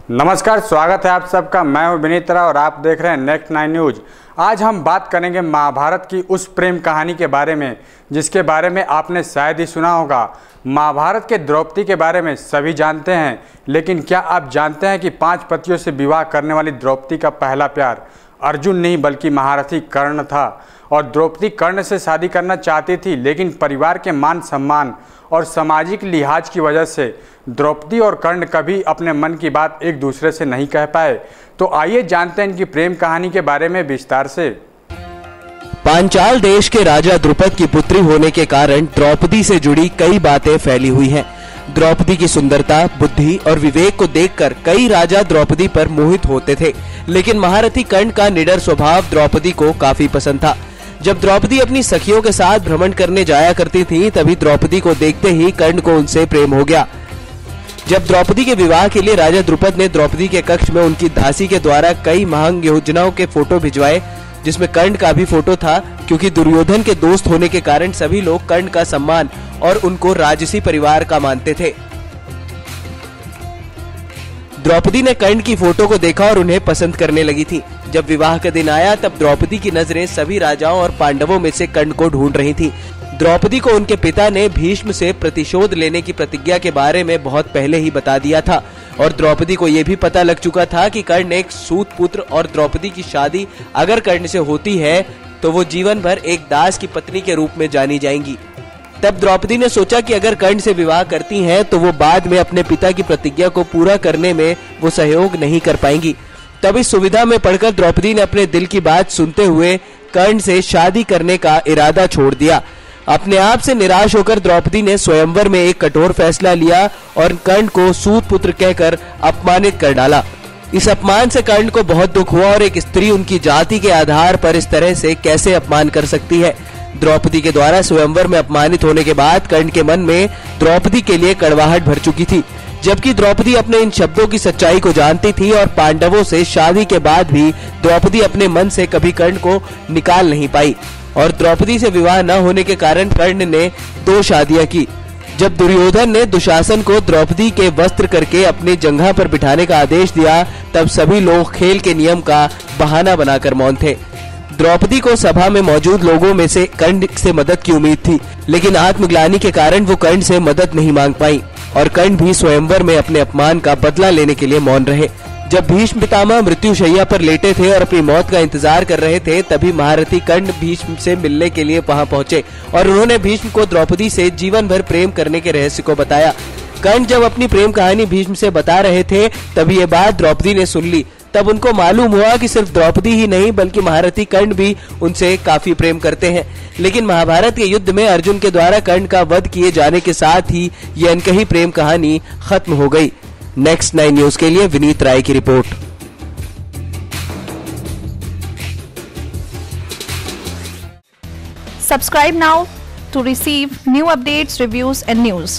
नमस्कार, स्वागत है आप सबका। मैं हूं विनीत राव और आप देख रहे हैं नेक्स्ट 9 न्यूज़। आज हम बात करेंगे महाभारत की उस प्रेम कहानी के बारे में जिसके बारे में आपने शायद ही सुना होगा। महाभारत के द्रौपदी के बारे में सभी जानते हैं, लेकिन क्या आप जानते हैं कि 5 पतियों से विवाह करने वाली द्रौपदी का पहला प्यार अर्जुन नहीं बल्कि महारथी कर्ण था। और द्रौपदी कर्ण से शादी करना चाहती थी, लेकिन परिवार के मान सम्मान और सामाजिक लिहाज की वजह से द्रौपदी और कर्ण कभी अपने मन की बात एक दूसरे से नहीं कह पाए। तो आइए जानते हैं इनकी प्रेम कहानी के बारे में विस्तार से। पांचाल देश के राजा द्रुपद की पुत्री होने के कारण द्रौपदी से जुड़ी कई बातें फैली हुई हैं। द्रौपदी की सुंदरता, बुद्धि और विवेक को देखकर कई राजा द्रौपदी पर मोहित होते थे, लेकिन महारथी कर्ण का निडर स्वभाव द्रौपदी को काफी पसंद था। जब द्रौपदी अपनी सखियों के साथ भ्रमण करने जाया करती थी, तभी द्रौपदी को देखते ही कर्ण को उनसे प्रेम हो गया। जब द्रौपदी के विवाह के लिए राजा द्रुपद ने द्रौपदी के कक्ष में उनकी दासी के द्वारा कई महंग योजनाओं के फोटो भिजवाए, जिसमें कर्ण का भी फोटो था, क्योंकि दुर्योधन के दोस्त होने के कारण सभी लोग कर्ण का सम्मान और उनको राजसी परिवार का मानते थे। द्रौपदी ने कर्ण की फोटो को देखा और उन्हें पसंद करने लगी थी। जब विवाह का दिन आया, तब द्रौपदी की नजरें सभी राजाओं और पांडवों में से कर्ण को ढूंढ रही थी। द्रौपदी को उनके पिता ने भीष्म से प्रतिशोध लेने की प्रतिज्ञा के बारे में बहुत पहले ही बता दिया था, और द्रौपदी को यह भी पता लग चुका था कि कर्ण एक सूत पुत्र और द्रौपदी की शादी अगर कर्ण से होती है तो वो जीवन भर एक दास की पत्नी के रूप में जानी जाएंगी। तब द्रौपदी ने सोचा कि अगर कर्ण से विवाह करती हैं तो वो बाद में अपने पिता की प्रतिज्ञा को पूरा करने में वो सहयोग नहीं कर पाएंगी। तब इस सुविधा में पड़कर द्रौपदी ने अपने दिल की बात सुनते हुए कर्ण से शादी करने का इरादा छोड़ दिया। अपने आप से निराश होकर द्रौपदी ने स्वयंवर में एक कठोर फैसला लिया और कर्ण को सूत पुत्र कहकर अपमानित कर डाला। इस अपमान से कर्ण को बहुत दुख हुआ और एक स्त्री उनकी जाति के आधार पर इस तरह से कैसे अपमान कर सकती है। द्रौपदी के द्वारा स्वयंवर में अपमानित होने के बाद कर्ण के मन में द्रौपदी के लिए कड़वाहट भर चुकी थी, जबकि द्रौपदी अपने इन शब्दों की सच्चाई को जानती थी और पांडवों से शादी के बाद भी द्रौपदी अपने मन से कभी कर्ण को निकाल नहीं पाई। और द्रौपदी से विवाह न होने के कारण कर्ण ने 2 शादियां की। जब दुर्योधन ने दुशासन को द्रौपदी के वस्त्र करके अपने जंघा पर बिठाने का आदेश दिया, तब सभी लोग खेल के नियम का बहाना बनाकर मौन थे। द्रौपदी को सभा में मौजूद लोगों में से कर्ण से मदद की उम्मीद थी, लेकिन आत्मग्लानि के कारण वो कर्ण से मदद नहीं मांग पाई और कर्ण भी स्वयंवर में अपने अपमान का बदला लेने के लिए मौन रहे। जब भीष्म पितामह मृत्युशैया पर लेटे थे और अपनी मौत का इंतजार कर रहे थे, तभी महारथी कर्ण भीष्म से मिलने के लिए वहां पहुंचे और उन्होंने भीष्म को द्रौपदी से जीवन भर प्रेम करने के रहस्य को बताया। कर्ण जब अपनी प्रेम कहानी भीष्म से बता रहे थे, तभी ये बात द्रौपदी ने सुन ली। तब उनको मालूम हुआ कि सिर्फ द्रौपदी ही नहीं बल्कि महारथी कर्ण भी उनसे काफी प्रेम करते हैं। लेकिन महाभारत के युद्ध में अर्जुन के द्वारा कर्ण का वध किए जाने के साथ ही ये अनकही प्रेम कहानी खत्म हो गई। नेक्स्ट 9 न्यूज के लिए विनीत राय की report. Subscribe now to receive new updates, reviews and news.